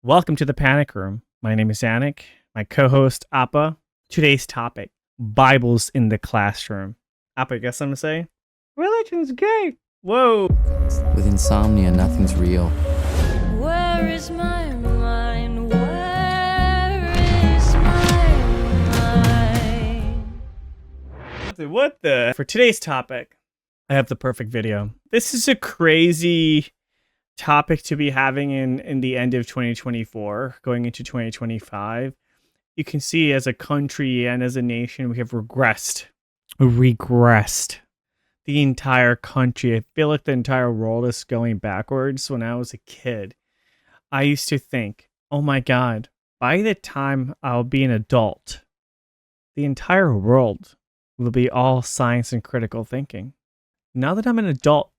Welcome to the Panic Room. My name is Anik. My co-host Appa. Today's topic: Bibles in the classroom. Appa, you got something to say? Religion's gay. Whoa. With insomnia, nothing's real. Where is my mind? Where is my mind? What the? For today's topic, I have the perfect video. This is a crazy topic to be having in the end of 2024, going into 2025. You can see as a country and as a nation, we have regressed. The entire country. I feel like the entire world is going backwards. When I was a kid, I used to think, oh my God, by the time I'll be an adult, the entire world will be all science and critical thinking. Now that I'm an adult,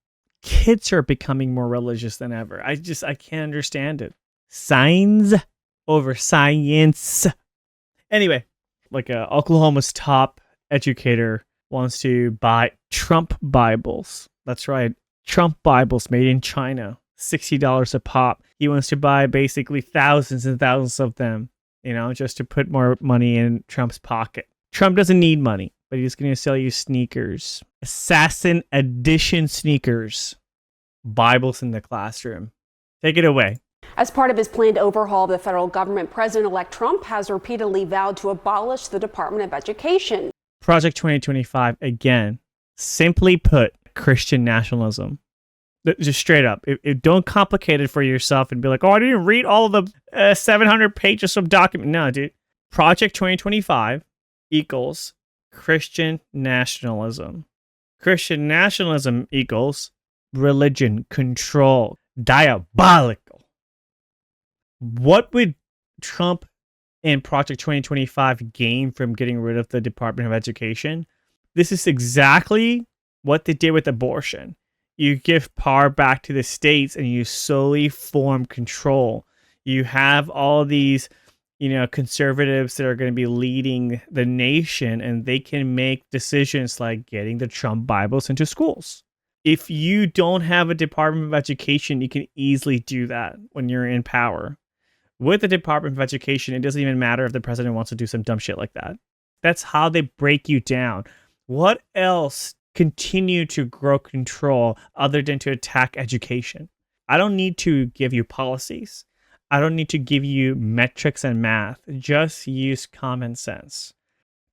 kids are becoming more religious than ever. I can't understand it. Signs over science. Anyway, like Oklahoma's top educator wants to buy Trump Bibles. That's right. Trump Bibles made in China. $60 a pop. He wants to buy basically thousands and thousands of them, just to put more money in Trump's pocket. Trump doesn't need money, but he's going to sell you sneakers. Assassin edition sneakers. Bibles in the classroom. Take it away. As part of his planned overhaul of the federal government, President-elect Trump has repeatedly vowed to abolish the Department of Education. Project 2025, again, simply put, Christian nationalism. Just straight up. Don't complicate it for yourself and be like, oh, I didn't read all of the 700 pages of document. No, dude. Project 2025 equals Christian nationalism. Christian nationalism equals religion control. Diabolical. What would Trump and Project 2025 gain from getting rid of the Department of Education? This is exactly what they did with abortion. You give power back to the states and you solely form control. You have all these conservatives that are going to be leading the nation, and they can make decisions like getting the Trump Bibles into schools. If you don't have a Department of Education, you can easily do that when you're in power. With the Department of Education, it doesn't even matter if the president wants to do some dumb shit like that. That's how they break you down. What else continue to grow control other than to attack education? I don't need to give you policies. I don't need to give you metrics and math. Just use common sense.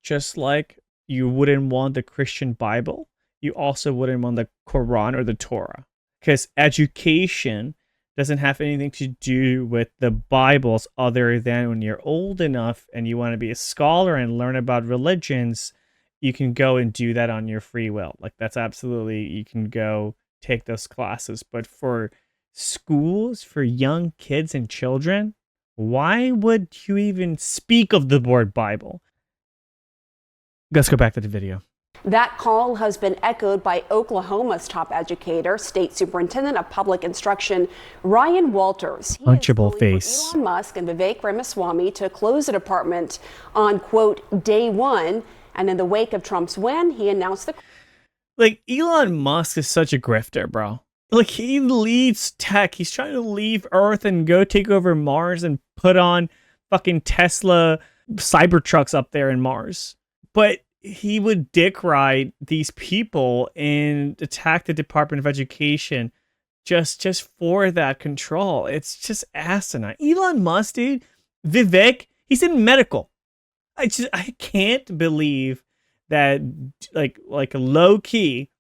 Just like you wouldn't want the Christian Bible, you also wouldn't want the Quran or the Torah. Because education doesn't have anything to do with the Bibles other than when you're old enough and you want to be a scholar and learn about religions, you can go and do that on your free will. Like, that's absolutely, you can go take those classes. But for schools, for young kids and children, why would you even speak of the word Bible? Let's go back to the video. That call has been echoed by Oklahoma's top educator, State Superintendent of Public Instruction, Ryan Walters. He Punchable is calling face. for Elon Musk and Vivek Ramaswamy to close the department on, quote, day one. And in the wake of Trump's win, he announced the... Like, Elon Musk is such a grifter, bro. Like, he leads tech. He's trying to leave Earth and go take over Mars and put on fucking Tesla Cybertrucks up there in Mars. But he would dick ride these people and attack the Department of Education just for that control. It's just asinine. Elon Musk, dude, Vivek, he's in medical. I can't believe that, like low key,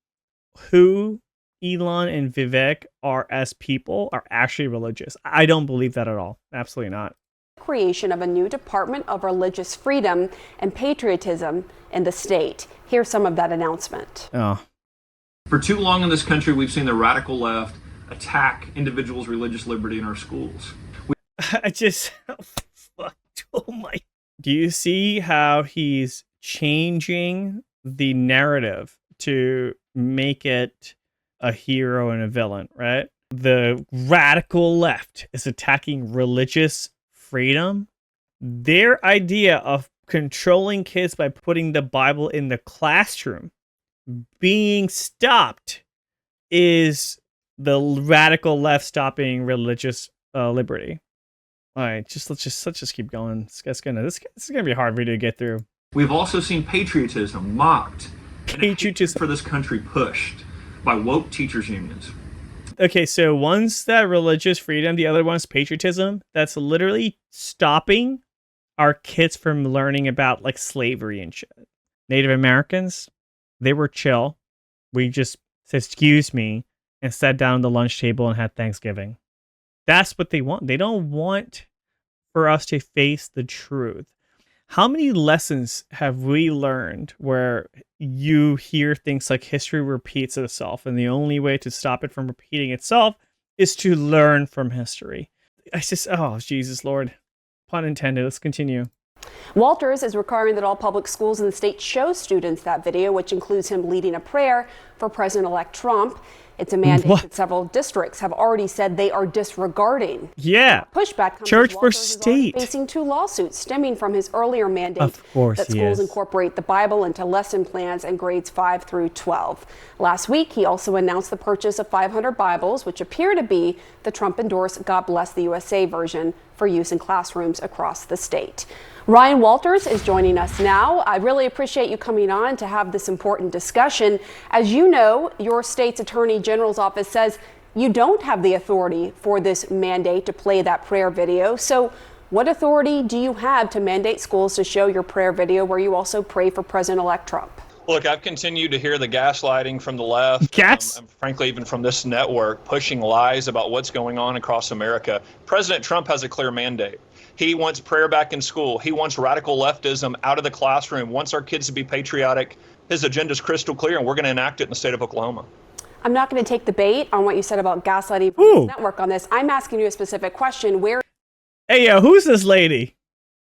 who Elon and Vivek are as people are actually religious. I don't believe that at all. Absolutely not. creation of a new Department of Religious Freedom and Patriotism in the state. Here's some of that announcement. Oh. For too long in this country, we've seen the radical left attack individuals' religious liberty in our schools. Oh my. Do you see how he's changing the narrative to make it a hero and a villain, right? The radical left is attacking religious freedom. Their idea of controlling kids by putting the Bible in the classroom being stopped is the radical left stopping religious liberty. All right, let's just keep going. This is gonna be a hard video to get through. We've also seen patriotism mocked and Patriotism. for this country pushed by woke teachers unions. Okay, so one's that religious freedom, the other one's patriotism. That's literally stopping our kids from learning about like slavery and shit. Native Americans, they were chill. We just said, excuse me, and sat down at the lunch table and had Thanksgiving. That's what they want. They don't want for us to face the truth. How many lessons have we learned where you hear things like history repeats itself, and the only way to stop it from repeating itself is to learn from history? I just, oh, Jesus, Lord. Pun intended. Let's continue. Walters is requiring that all public schools in the state show students that video, which includes him leading a prayer for President-elect Trump. It's a mandate that several districts have already said they are disregarding. Yeah. Pushback comes Church as for Walters is already state. facing 2 lawsuits stemming from his earlier mandate Of course that he schools is. incorporate the Bible into lesson plans in grades 5 through 12. Last week, he also announced the purchase of 500 Bibles, which appear to be the Trump-endorsed God Bless the USA version for use in classrooms across the state. Ryan Walters is joining us now. I really appreciate you coming on to have this important discussion. As you know, your state's Attorney General's office says you don't have the authority for this mandate to play that prayer video. So what authority do you have to mandate schools to show your prayer video where you also pray for President-elect Trump? Look, I've continued to hear the gaslighting from the left, and frankly, even from this network, pushing lies about what's going on across America. President Trump has a clear mandate. He wants prayer back in school. He wants radical leftism out of the classroom, wants our kids to be patriotic. His agenda is crystal clear, and we're going to enact it in the state of Oklahoma. I'm not going to take the bait on what you said about gaslighting from this network on this. I'm asking you a specific question. Hey, yo, who's this lady?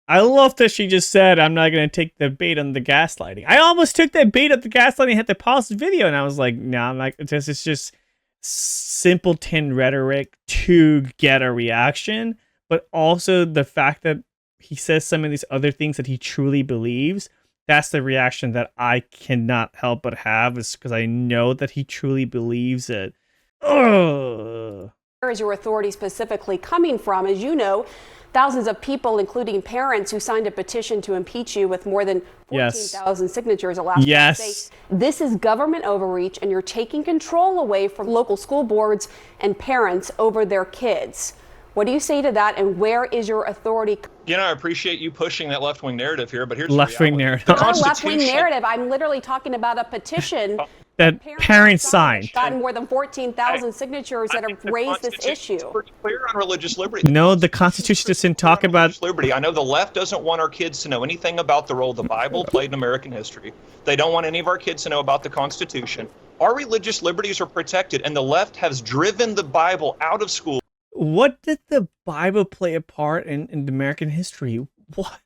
I love that she just said, I'm not going to take the bait on the gaslighting. I almost took that bait of the gaslighting and had to pause the video, and I was like, no, I'm not. It's just simpleton rhetoric to get a reaction. But also the fact that he says some of these other things that he truly believes, that's the reaction that I cannot help but have, is because I know that he truly believes it. Ugh. Where is your authority specifically coming from? As you know, thousands of people, including parents who signed a petition to impeach you with more than 14,000 signatures last week, say this is government overreach and you're taking control away from local school boards and parents over their kids. What do you say to that, and where is your authority? You know, I appreciate you pushing that left-wing narrative here, but here's left-wing narrative. Not a left-wing narrative. I'm literally talking about a petition that parents signed. Gotten more than 14,000 signatures that have raised this issue. Pretty clear on religious liberty. No, the Constitution doesn't talk about liberty. I know the left doesn't want our kids to know anything about the role the Bible played in American history. They don't want any of our kids to know about the Constitution. Our religious liberties are protected, and the left has driven the Bible out of school. What did the Bible play a part in American history? What?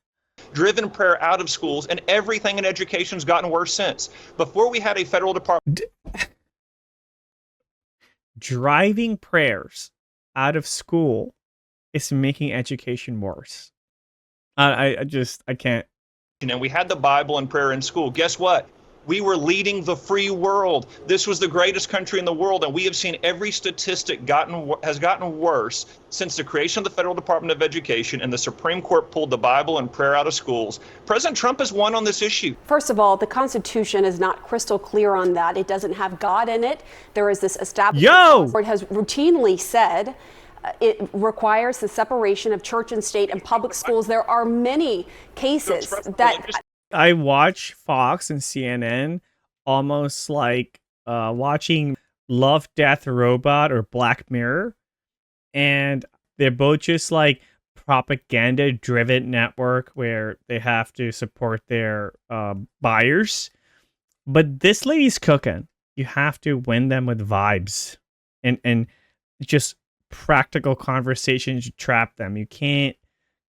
Driven prayer out of schools, and everything in education's gotten worse since. Before we had a federal department. Driving prayers out of school is making education worse. I can't. And we had the Bible and prayer in school. Guess what? We were leading the free world. This was the greatest country in the world, and we have seen every statistic has gotten worse since the creation of the Federal Department of Education and the Supreme Court pulled the Bible and prayer out of schools. President Trump has won on this issue. First of all, the Constitution is not crystal clear on that. It doesn't have God in it. There is this establishment where it has routinely said it requires the separation of church and state and public schools. There are many cases that... I watch Fox and CNN almost like watching Love, Death, Robot or Black Mirror. And they're both just like propaganda-driven network where they have to support their buyers. But this lady's cooking. You have to win them with vibes and just practical conversations. You trap them. You can't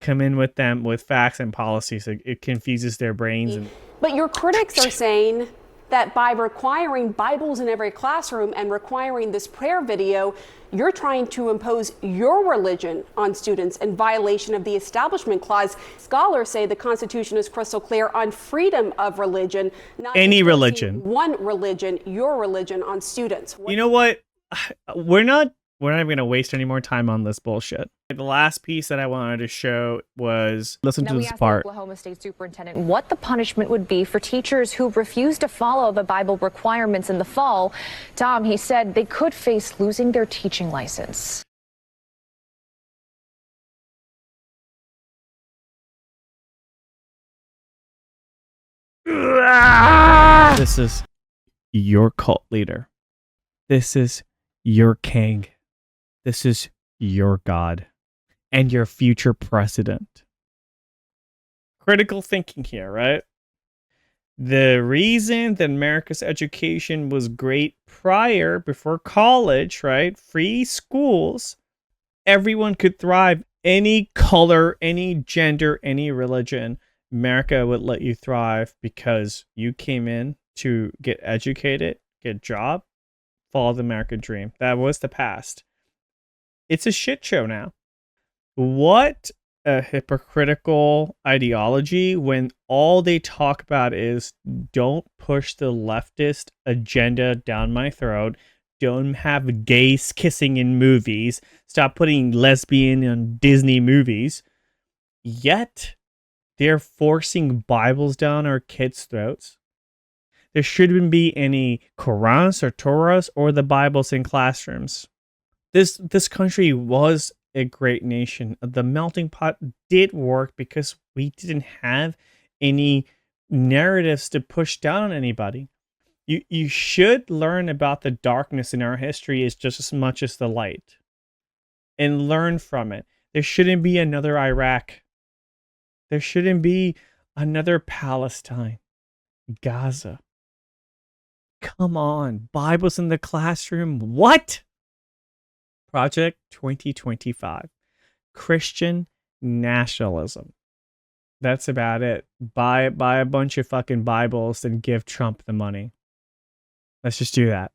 come in with them with facts and policies. It confuses their brains. But your critics are saying that by requiring Bibles in every classroom and requiring this prayer video, you're trying to impose your religion on students in violation of the Establishment Clause. Scholars say the Constitution is crystal clear on freedom of religion, not any religion. One religion, your religion, on students. You know what? We're not even going to waste any more time on this bullshit. The last piece that I wanted to show was, listen to we this asked part. the Oklahoma State Superintendent what the punishment would be for teachers who refuse to follow the Bible requirements in the fall. Tom, he said they could face losing their teaching license. This is your cult leader. This is your king. This is your God and your future president. Critical thinking here, right? The reason that America's education was great prior, before college, right? Free schools, everyone could thrive. Any color, any gender, any religion, America would let you thrive because you came in to get educated, get a job, follow the American dream. That was the past. It's a shit show now. What a hypocritical ideology when all they talk about is don't push the leftist agenda down my throat. Don't have gays kissing in movies. Stop putting lesbian on Disney movies. Yet, they're forcing Bibles down our kids' throats. There shouldn't be any Qurans or Torahs or the Bibles in classrooms. This country was a great nation. The melting pot did work because we didn't have any narratives to push down on anybody. You should learn about the darkness in our history as just as much as the light and learn from it. There shouldn't be another Iraq. There shouldn't be another Palestine, Gaza. Come on, Bibles in the classroom. What? Project 2025. Christian nationalism. That's about it. Buy a bunch of fucking Bibles and give Trump the money. Let's just do that.